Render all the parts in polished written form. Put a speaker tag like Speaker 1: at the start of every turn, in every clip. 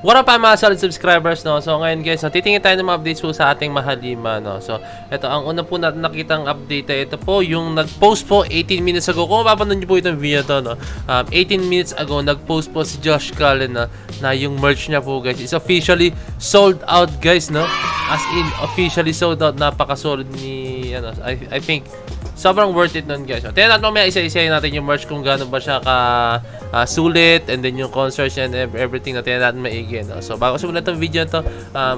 Speaker 1: What up mga solid subscribers, no? So ngayon guys, so, titingin tayo ng mga updates po sa ating mahalima, no? So ito, ang una po natin nakitang update ito po, yung nag-post po 18 minutes ago. Kung mapapanood nyo po itong video to, no? 18 minutes ago, nag-post po si Josh Cullen na yung merch niya po guys is officially sold out guys, no? As in, officially sold out. Napaka-solid ni, ano, I think sobrang worth it nun guys. So, tingnan natin mamaya isa-isayin natin yung merch kung gaano ba siya sulit, and then yung concerts and everything na tingnan natin maigi. No? So bago simulan itong video to,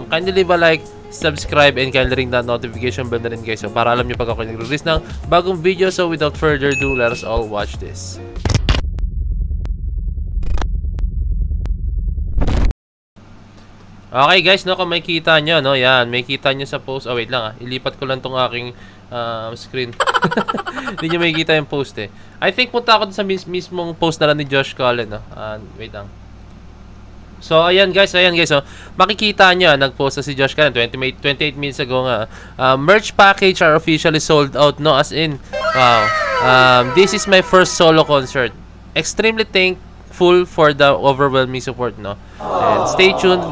Speaker 1: kindly leave a like, subscribe, and kindly ring that notification bell na rin guys. So para alam nyo pag ako nag-release ng bagong video. So without further ado, let us all watch this. Okay guys, no, kung may kita nyo, no, yan, may kita nyo sa post. Oh wait lang ilipat ko lang tong aking screen. Hindi nyo makikita yung post eh. I think punta ako sa mismong post na lang ni Josh Cullen, no? Wait lang. So ayan guys, so, makikita nyo, nag-post na si Josh Cullen 28 minutes ago nga. Merch package are officially sold out, no? As in, wow. This is my first solo concert. Extremely thankful for the overwhelming support, no? And stay tuned,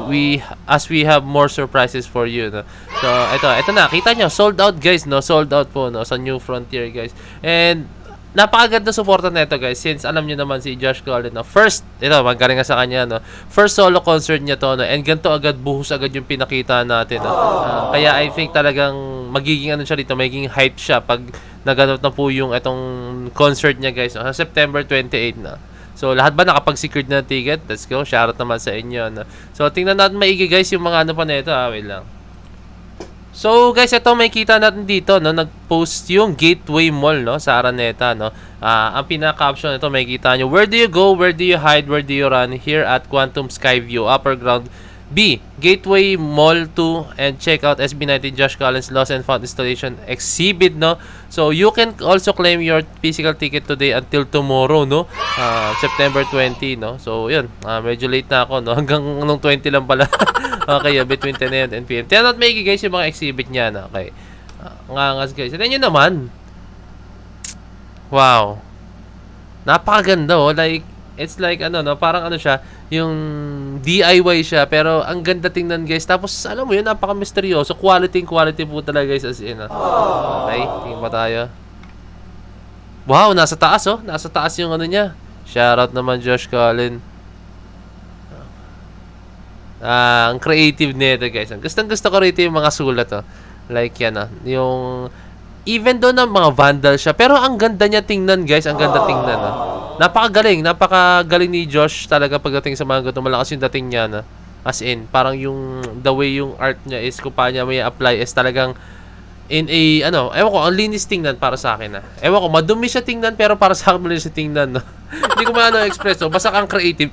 Speaker 1: as we have more surprises for you, no? So ito na, kita nyo, sold out guys, no? Sold out po, no? Sa New Frontier guys. And napakaganda suporta na ito guys, since alam nyo naman si Josh Cullen, no? First, ito, magaling nga sa kanya, no? First solo concert niya to, no? And ganito agad, buhos agad yung pinakita natin, no? Kaya I think talagang magiging ano siya dito, magiging hype siya pag naganap na po yung itong concert niya guys, no? Sa September 28 na. So, lahat ba nakapag-secured na ticket? Let's go. Shoutout naman sa inyo, no? So, tingnan natin maigi guys yung mga ano pa na ito. Wait lang. So, guys, ito may kita natin dito, no? Nag-post yung Gateway Mall, no? Sa Araneta, no? Ang pinaka-caption ito, may kita nyo. Where do you go? Where do you hide? Where do you run? Here at Quantum Skyview, Upper Ground B, Gateway Mall 2, and check out SB19 Josh Cullen's Lost and Found installation exhibit, no? So you can also claim your physical ticket today until tomorrow, no? September 20, no? So yun, medyo late na ako, no? Hanggang nung 20 lang pala. Okay, between 10 AM and 10 PM. Tiyan natin maigi guys yung mga exhibit niya, no? Okay. Ngangas guys. Tignan nyo naman. Wow. Napakaganda, oh. Like, it's like ano, no? Parang ano siya, yung DIY siya, pero ang ganda tingnan guys. Tapos alam mo yun, napaka-misteryoso. Quality po talaga guys, as in. Okay, tingin pa tayo. Wow, nasa taas, oh. Nasa taas yung ano niya. Shoutout naman Josh Cullen. Ang creative nito guys. Gusto ko rito yung mga sulat, oh. Like yan, yung even doon ng mga vandal siya, pero ang ganda niya tingnan guys. Ang ganda tingnan, oh. Napakagaling ni Josh talaga pagdating sa mga ganito. Malakas yung dating niya, na as in, parang yung the way yung art niya is kung paano niya may apply is talagang in a, ano, ewan ko, ang linis tingnan para sa akin, ewan ko, madumi siya tingnan, pero para sa akin malinis siya tingnan, no? Hindi ko maano express, no? Basta kang creative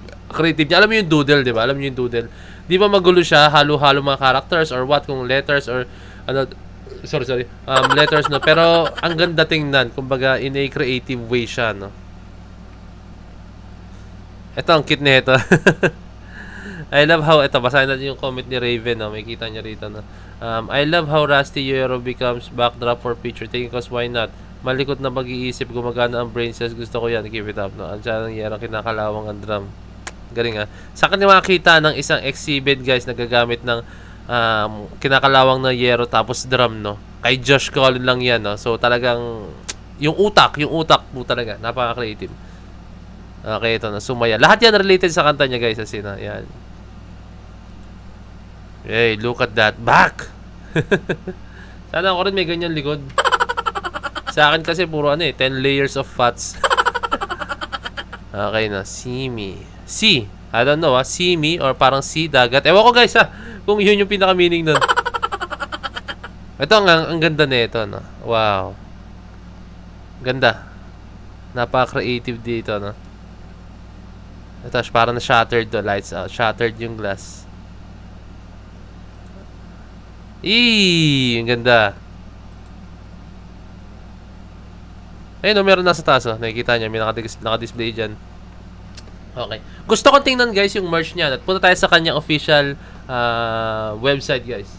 Speaker 1: niya. Alam mo yung doodle, di ba? Alam mo yung doodle. Di ba magulo siya, halo-halo mga characters or what, kung letters or ano, sorry, letters, no? Pero ang ganda tingnan, kumbaga in a creative way siya, no? Ito, ang cute na ito. I love how, ito, basahin natin yung comment ni Raven, no? May kita niya rito, no? I love how Rusty Euro becomes backdrop for picture taking, cause why not? Malikot na mag-iisip, gumagana ang brain cells, gusto ko yan, keep it up, no? Andiyan ang yerang kinakalawang ang drum. Galing, Sa akin makakita ng isang exhibit, guys, nagagamit ng kinakalawang na yero tapos drum, no? Kay Josh Cullen lang yan, no? So, talagang, yung utak po talaga, napaka-creative. Okay, ito na, Sumaya. Lahat yan related sa kanta niya, guys. As in, yan. Hey, look at that. Back! Sana ako rin may ganyan likod. Sa akin kasi, puro 10 layers of fats. Okay na, see me. See, I don't know, see me, or parang see dagat. Ewan ko, guys, kung yun yung pinaka-meaning nun. Ito, ang ganda na ito, no? Wow. Ganda. Napaka-creative dito, no? Ito, parang na-shattered the lights out. Shattered yung glass. Ang ganda. Ayun, meron nasa taas, oh. Nakikita niya, may naka-display dyan. Okay. Gusto kong tingnan, guys, yung merch niya. At punta tayo sa kanyang official website, guys.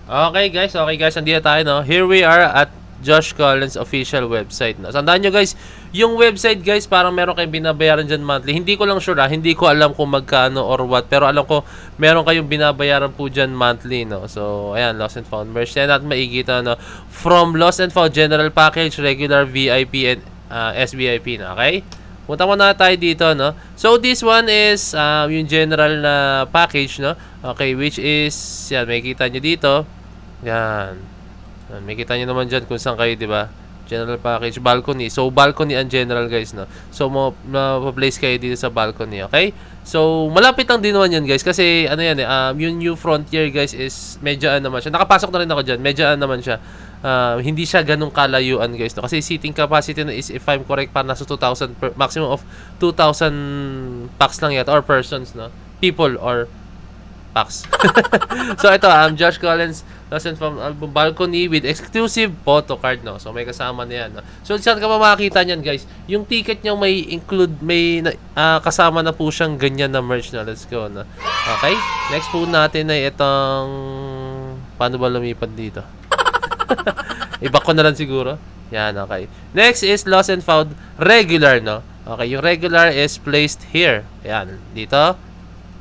Speaker 1: Okay, guys. Andito tayo, no? Here we are at Josh Cullen's official website. No? Sandaan nyo, guys, Yung website guys, parang meron kayong binabayaran dyan monthly. Hindi ko lang sure hindi ko alam kung magkano or what. Pero alam ko, meron kayong binabayaran po dyan monthly, no? So, ayan, Lost and Found merch. Yan natin makikita, no? From Lost and Found General Package, Regular, VIP, and SVIP, na, okay? Punta muna tayo dito, no? So, this one is yung general na package, no? Okay, which is, yan, makikita nyo dito. Yan. Makikita nyo naman dyan kung saan kayo, di ba? General package, balcony. So, balcony ang general, guys, no? So, ma-place kayo dito sa balcony, okay? So, malapit lang din naman yan, guys. Kasi, ano yan, yung New Frontier, guys, is medyo naman siya. Nakapasok na rin ako dyan. Medyo naman siya. Hindi siya ganung kalayuan, guys, no? Kasi seating capacity na is, if I'm correct, para nasa 2,000, maximum of 2,000 packs lang yata, or persons, no? People, or packs. So, ito, Josh Collins, Lost and Found album balcony with exclusive photo card, no? So, may kasama na yan, no? So, saan ka ba makakita niyan, guys? Yung ticket niya may include, may kasama na po siyang ganyan na merch, na. Let's go, no? Okay? Next po natin ay itong, paano ba lumipad dito? Iba ko na lang siguro. Yan, okay. Next is Lost and Found regular, no? Okay, yung regular is placed here. Yan, dito.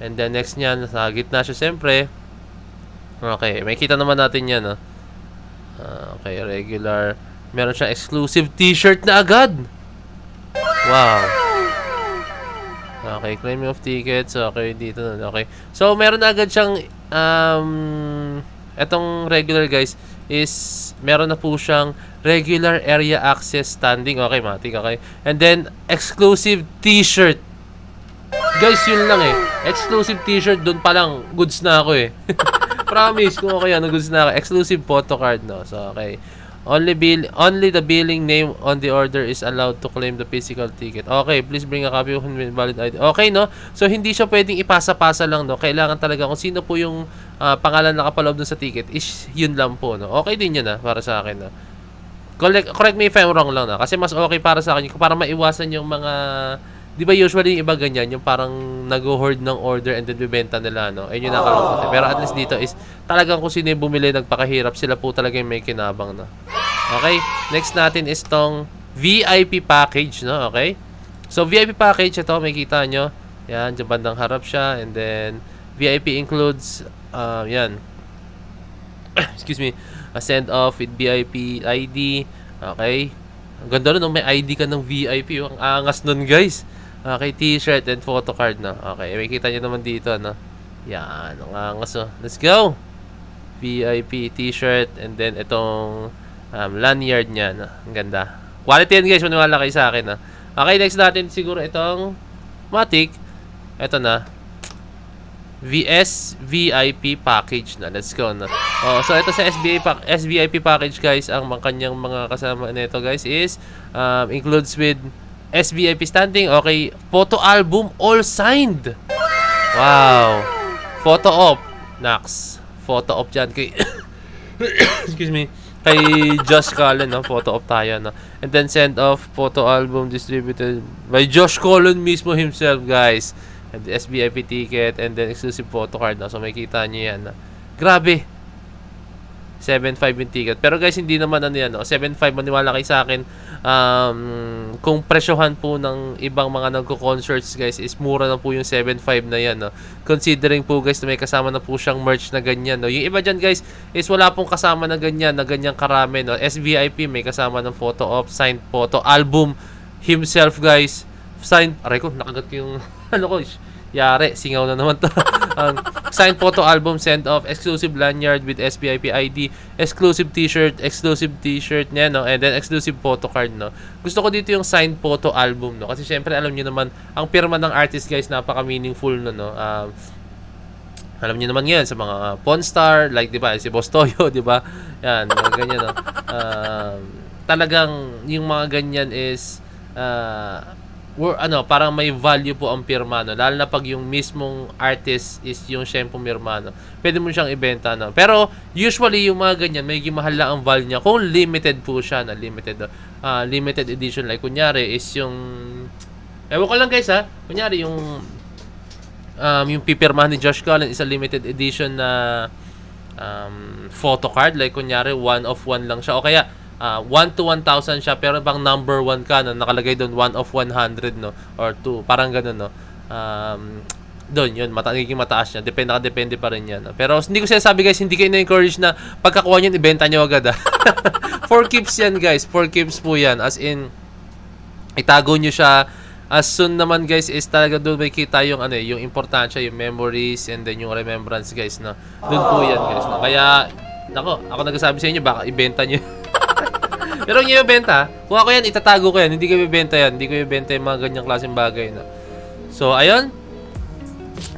Speaker 1: And then next niyan, sa gitna siya siyempre. Okay, may kita naman natin yan, no? Okay, regular. Meron siyang exclusive t-shirt na agad. Wow. Okay, claiming of tickets. Okay, dito na. Okay. So, meron na agad siyang etong regular, guys, is meron na po siyang regular area access standing. Okay, matik. Okay. And then, exclusive t-shirt. Guys, yun lang eh. Exclusive t-shirt, dun pa lang, goods na ako eh. Promise, kung okay yan, goods na ako. Exclusive photo card, no? So, okay. Only the billing name on the order is allowed to claim the physical ticket. Okay, please bring a copy of valid ID. Okay, no? So, hindi siya pwedeng ipasa-pasa lang, no? Kailangan talaga kung sino po yung pangalan na nakapaloob dun sa ticket, is yun lang po, no? Okay din yun, para sa akin, no? Correct me if I'm wrong lang, no? Kasi mas okay para sa akin, para maiwasan yung mga... Di ba usually yung iba ganyan, yung parang nag-hoard ng order and then bibenta nila, no? Ayun yung nakalungkot. Pero at least dito is talagang kung sino yung bumili, nagpakahirap, sila po talaga yung may kinabang, no? Okay? Next natin is tong VIP package, no? Okay? So, VIP package, ito, makikita nyo. Yan, dyan bandang harap siya. And then, VIP includes, yan. Excuse me. A send-off with VIP ID. Okay? Ang ganda nun, may ID ka ng VIP. Ang angas nun, guys. Okay, t-shirt and photo card, no? Okay, makikita nyo naman dito, no? Yan, ang angas, oh. Let's go! VIP t-shirt and then itong lanyard niya, no? Ang ganda. Quality yan, guys. Maniwala kayo sa akin, no? Okay, next natin siguro itong matik. Ito na. VS VIP package na. Let's go, no? Oh, so ito sa SVIP package, guys, ang kanyang mga kasama nito, guys, is includes with SVIP standing. Okay, photo album all signed. Wow. Photo op. Nax. Photo op dyan kay excuse me. Kay Josh Cullen, no? Photo op tayo, no? And then send off photo album distributed by Josh Cullen mismo himself, guys. And the SVIP ticket and then exclusive photo card, no? So makikita niyo yan, no? Grabe. 7.5 yung ticket. Pero guys, hindi naman ano yan, no? 7.5, maniwala kayo sa akin. Kung presyohan po ng ibang mga nagko-concerts, guys, is mura na po yung 7.5 na yan, no? Considering po, guys, na may kasama na po siyang merch na ganyan, no? Yung iba dyan, guys, is wala pong kasama na ganyang karami, no? SVIP, may kasama ng photo op, signed photo, album himself, guys. Signed, aray ko, nakagat yung ano ko, yari, singaw na naman to. Signed photo album, send off, exclusive lanyard with SVIP ID, exclusive t-shirt niya, no? And then exclusive photo card, no? Gusto ko dito yung signed photo album, no? Kasi syempre alam niyo naman, ang pirma ng artist, guys, napaka-meaningful, no? Alam niyo naman yan sa mga Pawn Star, like, di ba, si Boss Toyo, di ba? Yan, ganyan, no? Talagang yung mga ganyan is parang may value po ang pirma, no? Lalo na pag yung mismong artist is yung siyang pumirma, no? Pwede mo siyang ibenta, no? Pero usually yung mga ganyan, may mahal lang ang value niya kung limited po siya, na limited edition, like kunyari is yung ewan ko lang, guys, ha, kunyari yung pipirmahan ni Josh Cullen is a limited edition na photo card, like kunyari 1 of 1 lang siya, o kaya 1 to 1,000 siya, pero bang number 1 ka, no? Nakalagay doon 1 of 100, no? Or 2, parang ganun, no? Doon, yun, magiging mataas niya. Depende pa rin yan, no? Pero hindi ko sinasabi, guys, hindi kayo na-encourage na pagkakuha nyo, ibenta nyo agad, ha? 4 keeps yan, guys. 4 keeps po yan. As in, itago nyo siya. As soon naman, guys, is talaga doon may kita yung, yung importansya, yung memories, and then yung remembrance, guys, no? Doon po yan, guys, no? Kaya, ako nagsasabi sa inyo, baka ibenta nyo. Pero hindi yung benta, kung ako yan, itatago ko yan. Hindi ko ibenta yan. Hindi ko ibenta yung mga ganyang klaseng bagay na. So, ayun.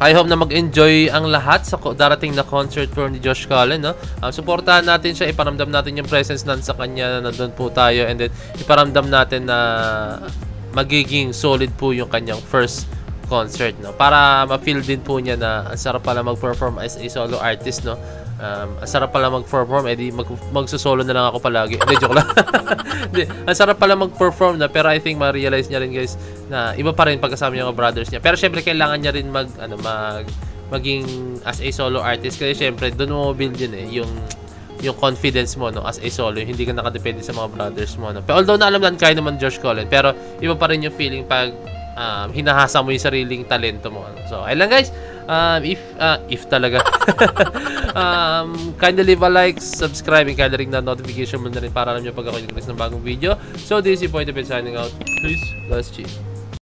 Speaker 1: I hope na mag-enjoy ang lahat sa darating na concert tour ni Josh Cullen, no? Suportahan natin siya, iparamdam natin yung presence sa kanya na nandun po tayo. And then, iparamdam natin na magiging solid po yung kanyang first concert, no? Para ma-feel din po niya na ang sarap pala mag-perform as a solo artist, no? Ang sarap pala mag-perform, edi magsusolo na lang ako palagi. Hindi, joke lang. Hindi, ang sarap pala mag-perform na, pero I think ma-realize niya rin, guys, na iba pa rin pagkasama niya ng brothers niya. Pero syempre kailangan niya rin maging as a solo artist, kasi syempre doon mo build yun yung confidence mo, no, as a solo, hindi ka nakadepende sa mga brothers mo, no. Pero although na alam lang kaya naman Josh Cullen, pero iba pa rin yung feeling pag hinahasa mo yung sariling talento mo, no? So ayun lang, guys. If talaga kindly leave a like, subscribe, and kindly ring na notification mo na rin para alam nyo pag ako yung ng bagong video. So this is Point of It signing out. Peace. Last cheese.